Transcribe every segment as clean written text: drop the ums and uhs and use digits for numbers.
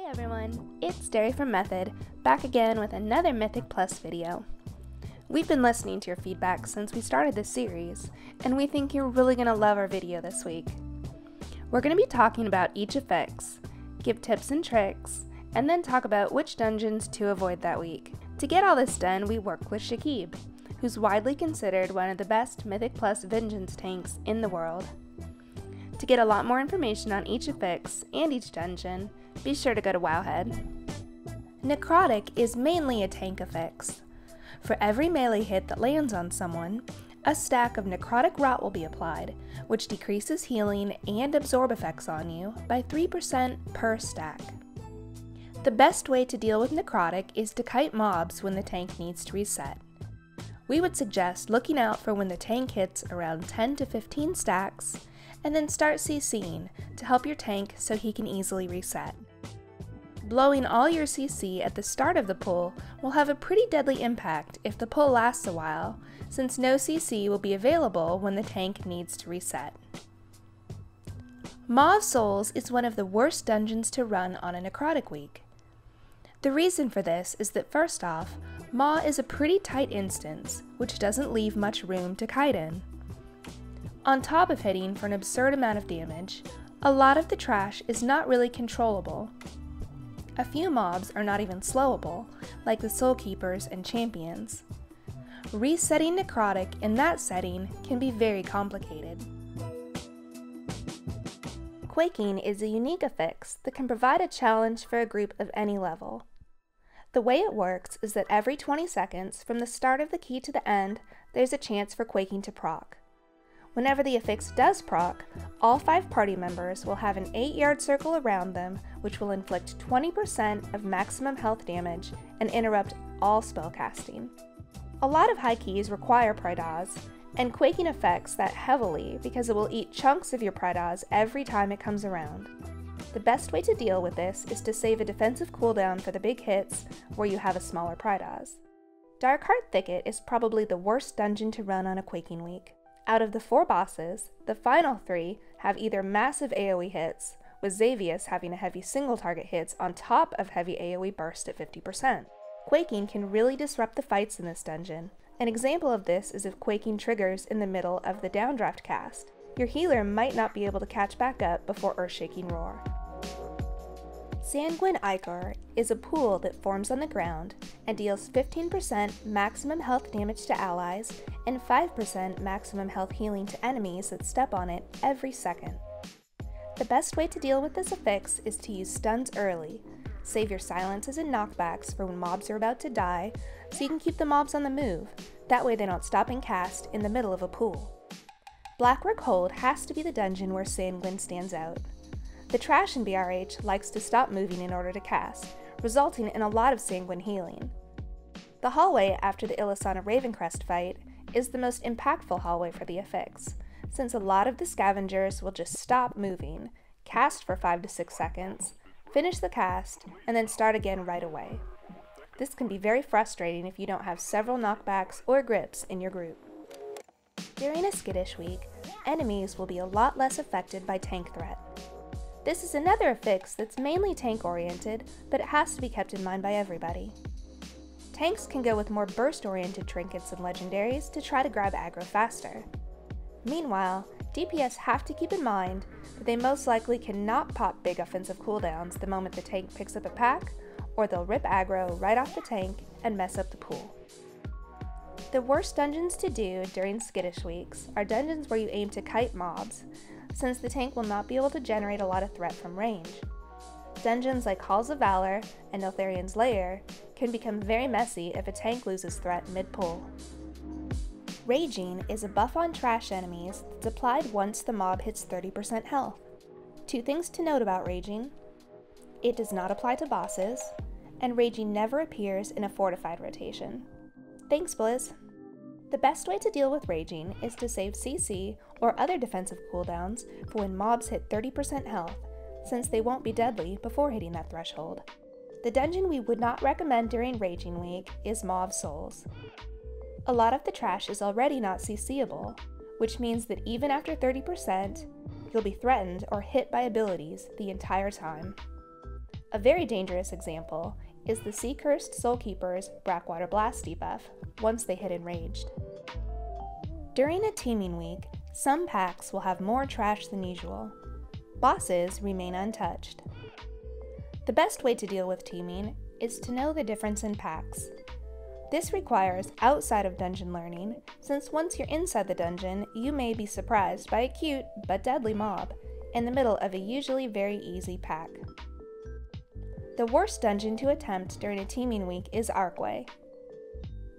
everyone, it's Darrie from Method, back again with another Mythic Plus video. We've been listening to your feedback since we started this series, and we think you're really going to love our video this week. We're going to be talking about each affix, give tips and tricks, and then talk about which dungeons to avoid that week. To get all this done, we worked with Shakib, who's widely considered one of the best Mythic Plus vengeance tanks in the world. To get a lot more information on each affix and each dungeon, be sure to go to Wowhead. Necrotic is mainly a tank affix. For every melee hit that lands on someone, a stack of necrotic rot will be applied, which decreases healing and absorb effects on you by 3% per stack. The best way to deal with necrotic is to kite mobs when the tank needs to reset. We would suggest looking out for when the tank hits around 10 to 15 stacks, and then start CCing to help your tank so he can easily reset. Blowing all your CC at the start of the pull will have a pretty deadly impact if the pull lasts a while, since no CC will be available when the tank needs to reset. Maw of Souls is one of the worst dungeons to run on a necrotic week. The reason for this is that first off, Maw is a pretty tight instance, which doesn't leave much room to kite in. On top of hitting for an absurd amount of damage, a lot of the trash is not really controllable. A few mobs are not even slowable, like the Soul Keepers and Champions. Resetting necrotic in that setting can be very complicated. Quaking is a unique affix that can provide a challenge for a group of any level. The way it works is that every 20 seconds from the start of the key to the end, there's a chance for quaking to proc. Whenever the affix does proc, all 5 party members will have an 8-yard circle around them, which will inflict 20% of maximum health damage and interrupt all spellcasting. A lot of high keys require Prydas, and quaking affects that heavily because it will eat chunks of your Prydas every time it comes around. The best way to deal with this is to save a defensive cooldown for the big hits where you have a smaller Prydas. Darkheart Thicket is probably the worst dungeon to run on a quaking week. Out of the 4 bosses, the final 3 have either massive AoE hits, with Xavius having a heavy single target hits on top of heavy AoE burst at 50%. Quaking can really disrupt the fights in this dungeon. An example of this is if quaking triggers in the middle of the downdraft cast. Your healer might not be able to catch back up before Earthshaking Roar. Sanguine Ichor is a pool that forms on the ground and deals 15% maximum health damage to allies and 5% maximum health healing to enemies that step on it every second. The best way to deal with this affix is to use stuns early. Save your silences and knockbacks for when mobs are about to die, so you can keep the mobs on the move. That way they don't stop and cast in the middle of a pool. Blackrock Hold has to be the dungeon where Sanguine stands out. The trash in BRH likes to stop moving in order to cast, resulting in a lot of Sanguine healing. The hallway after the Illusana Ravencrest fight is the most impactful hallway for the affix, since a lot of the scavengers will just stop moving, cast for 5 to 6 seconds, finish the cast, and then start again right away. This can be very frustrating if you don't have several knockbacks or grips in your group. During a skittish week, enemies will be a lot less affected by tank threat. This is another affix that's mainly tank-oriented, but it has to be kept in mind by everybody. Tanks can go with more burst-oriented trinkets and legendaries to try to grab aggro faster. Meanwhile, DPS have to keep in mind that they most likely cannot pop big offensive cooldowns the moment the tank picks up a pack, or they'll rip aggro right off the tank and mess up the pool. The worst dungeons to do during skittish weeks are dungeons where you aim to kite mobs, since the tank will not be able to generate a lot of threat from range. Dungeons like Halls of Valor and Neltharian's Lair can become very messy if a tank loses threat mid-pull. Raging is a buff on trash enemies that's applied once the mob hits 30% health. 2 things to note about Raging: it does not apply to bosses, and Raging never appears in a fortified rotation. Thanks, Blizz! The best way to deal with Raging is to save CC or other defensive cooldowns for when mobs hit 30% health, since they won't be deadly before hitting that threshold. The dungeon we would not recommend during Raging Week is Maw of Souls. A lot of the trash is already not CCable, which means that even after 30%, you'll be threatened or hit by abilities the entire time. A very dangerous example is the Sea-Cursed Soulkeeper's Brackwater Blast debuff once they hit Enraged. During a teaming week, some packs will have more trash than usual. Bosses remain untouched. The best way to deal with teaming is to know the difference in packs. This requires outside of dungeon learning, since once you're inside the dungeon, you may be surprised by a cute but deadly mob in the middle of a usually very easy pack. The worst dungeon to attempt during a teaming week is Archway.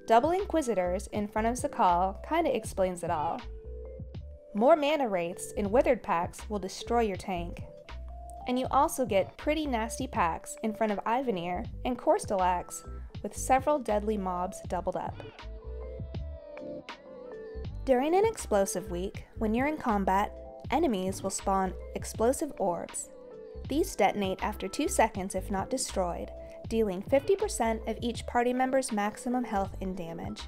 Double Inquisitors in front of Zakal kinda explains it all. More mana wraiths in Withered packs will destroy your tank. And you also get pretty nasty packs in front of Ivanir and Korstalax with several deadly mobs doubled up. During an explosive week, when you're in combat, enemies will spawn explosive orbs. These detonate after 2 seconds if not destroyed, dealing 50% of each party member's maximum health and damage.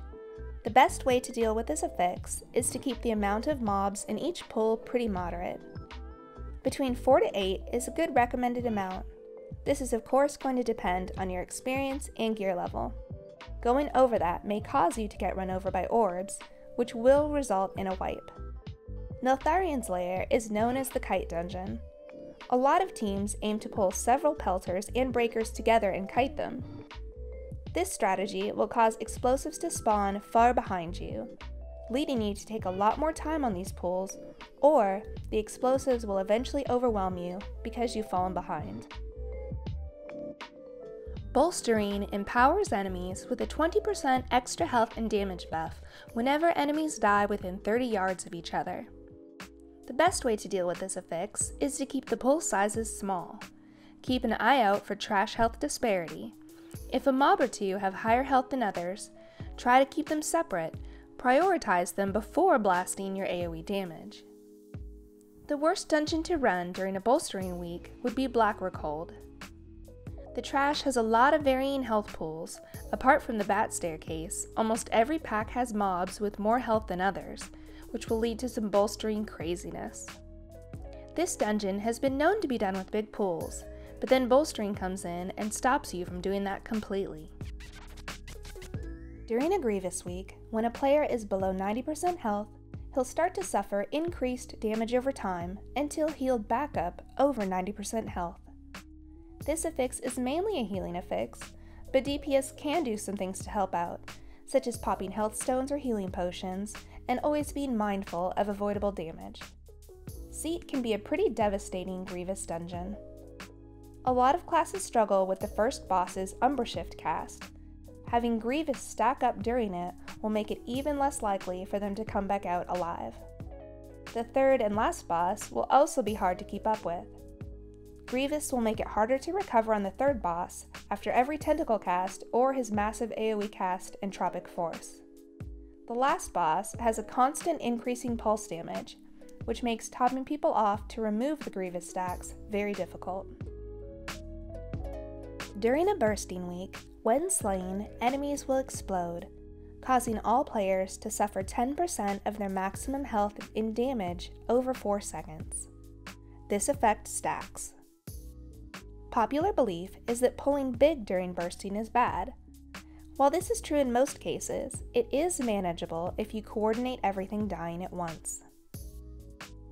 The best way to deal with this affix is to keep the amount of mobs in each pool pretty moderate. Between 4 to 8 is a good recommended amount. This is of course going to depend on your experience and gear level. Going over that may cause you to get run over by orbs, which will result in a wipe. Neltharion's Lair is known as the Kite Dungeon. A lot of teams aim to pull several pelters and breakers together and kite them. This strategy will cause explosives to spawn far behind you, leading you to take a lot more time on these pulls, or the explosives will eventually overwhelm you because you've fallen behind. Bolstering empowers enemies with a 20% extra health and damage buff whenever enemies die within 30 yards of each other. The best way to deal with this affix is to keep the pull sizes small. Keep an eye out for trash health disparity. If a mob or two have higher health than others, try to keep them separate. Prioritize them before blasting your AoE damage. The worst dungeon to run during a bolstering week would be Blackrockhold. The trash has a lot of varying health pools. Apart from the Bat Staircase, almost every pack has mobs with more health than others, which will lead to some bolstering craziness. This dungeon has been known to be done with big pools, but then bolstering comes in and stops you from doing that completely. During a Grievous week, when a player is below 90% health, he'll start to suffer increased damage over time until healed back up over 90% health. This affix is mainly a healing affix, but DPS can do some things to help out, such as popping health stones or healing potions, and always being mindful of avoidable damage. Seat can be a pretty devastating Grievous dungeon. A lot of classes struggle with the first boss's Umbra Shift cast. Having Grievous stack up during it will make it even less likely for them to come back out alive. The third and last boss will also be hard to keep up with. Grievous will make it harder to recover on the third boss after every tentacle cast or his massive AoE cast Entropic Force. The last boss has a constant increasing pulse damage, which makes topping people off to remove the Grievous stacks very difficult. During a bursting week, when slain, enemies will explode, causing all players to suffer 10% of their maximum health in damage over 4 seconds. This effect stacks. Popular belief is that pulling big during bursting is bad. While this is true in most cases, it is manageable if you coordinate everything dying at once.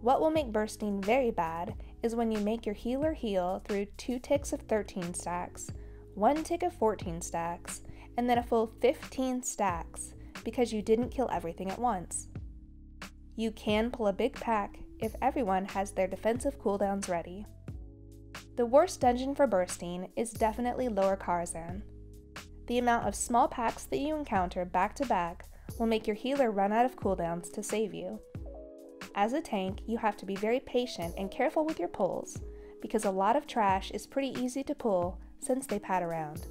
What will make bursting very bad is when you make your healer heal through 2 ticks of 13 stacks, 1 tick of 14 stacks, and then a full 15 stacks because you didn't kill everything at once. You can pull a big pack if everyone has their defensive cooldowns ready. The worst dungeon for bursting is definitely Lower Karzhan. The amount of small packs that you encounter back to back will make your healer run out of cooldowns to save you. As a tank, you have to be very patient and careful with your pulls, because a lot of trash is pretty easy to pull since they pad around.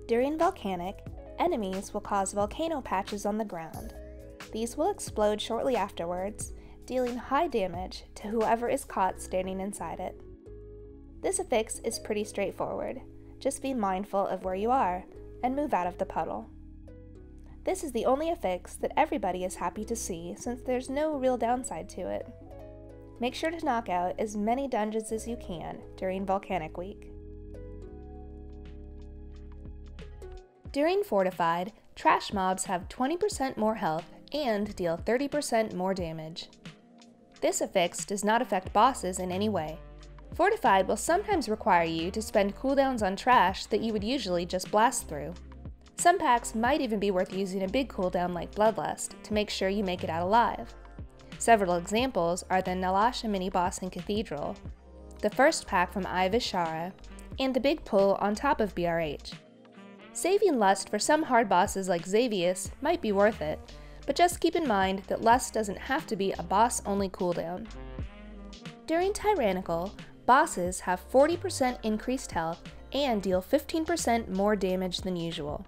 During Volcanic, enemies will cause volcano patches on the ground. These will explode shortly afterwards, dealing high damage to whoever is caught standing inside it. This affix is pretty straightforward. Just be mindful of where you are and move out of the puddle. This is the only affix that everybody is happy to see since there's no real downside to it. Make sure to knock out as many dungeons as you can during Volcanic Week. During Fortified, trash mobs have 20% more health and deal 30% more damage. This affix does not affect bosses in any way. Fortified will sometimes require you to spend cooldowns on trash that you would usually just blast through. Some packs might even be worth using a big cooldown like Bloodlust to make sure you make it out alive. Several examples are the Nalasha mini-boss in Cathedral, the first pack from Eye of Ishara, and the big pull on top of BRH. Saving Lust for some hard bosses like Xavius might be worth it, but just keep in mind that Lust doesn't have to be a boss-only cooldown. During Tyrannical, bosses have 40% increased health and deal 15% more damage than usual.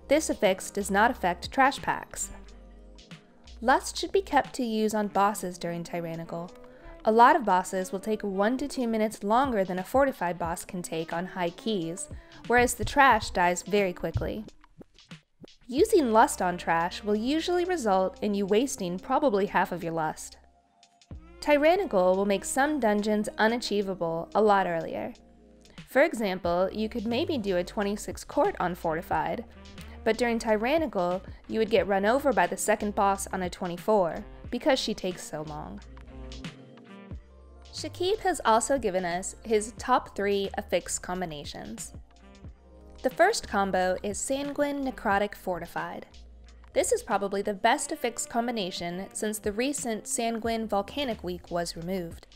This affix does not affect trash packs. Lust should be kept to use on bosses during Tyrannical. A lot of bosses will take 1 to 2 minutes longer than a Fortified boss can take on high keys, whereas the trash dies very quickly. Using Lust on trash will usually result in you wasting probably half of your Lust. Tyrannical will make some dungeons unachievable a lot earlier. For example, you could maybe do a 26 court on Fortified, but during Tyrannical, you would get run over by the second boss on a 24, because she takes so long. Shakib has also given us his top 3 affix combinations. The first combo is Sanguine Necrotic Fortified. This is probably the best affix combination since the recent Sanguine Volcanic Week was removed.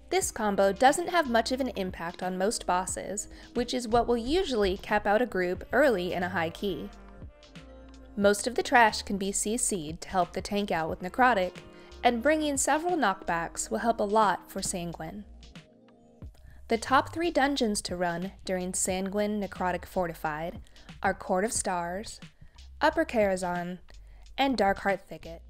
This combo doesn't have much of an impact on most bosses, which is what will usually cap out a group early in a high key. Most of the trash can be CC'd to help the tank out with Necrotic, and bringing several knockbacks will help a lot for Sanguine. The top 3 dungeons to run during Sanguine Necrotic Fortified are Court of Stars, Upper Karazhan, and Darkheart Thicket.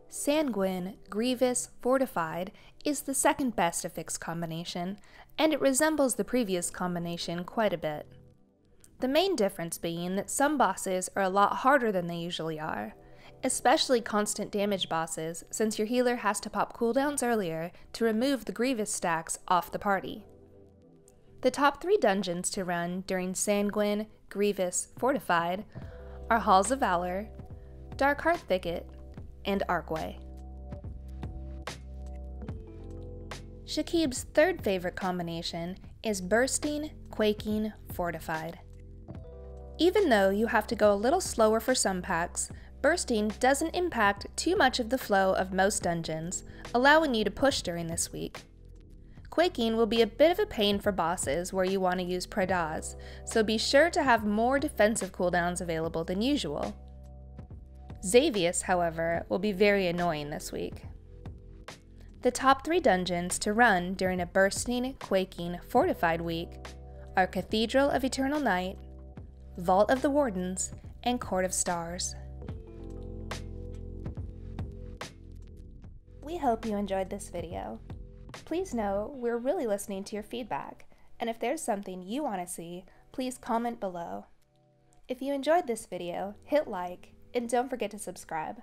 Sanguine Grievous Fortified is the second best affix combination, and it resembles the previous combination quite a bit. The main difference being that some bosses are a lot harder than they usually are, especially constant damage bosses, since your healer has to pop cooldowns earlier to remove the Grievous stacks off the party. The top 3 dungeons to run during Sanguine Grievous Fortified are Halls of Valor, Darkheart Thicket, and Archway. Shakib's third favorite combination is Bursting, Quaking, Fortified. Even though you have to go a little slower for some packs, Bursting doesn't impact too much of the flow of most dungeons, allowing you to push during this week. Quaking will be a bit of a pain for bosses where you want to use Pradas, so be sure to have more defensive cooldowns available than usual. Xavius, however, will be very annoying this week. The top 3 dungeons to run during a Bursting, Quaking, Fortified week are Cathedral of Eternal Night, Vault of the Wardens, and Court of Stars. We hope you enjoyed this video. Please know we're really listening to your feedback, and if there's something you want to see, please comment below. If you enjoyed this video, hit like, and don't forget to subscribe.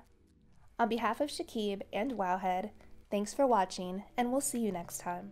On behalf of Shakib and Wowhead, thanks for watching, and we'll see you next time.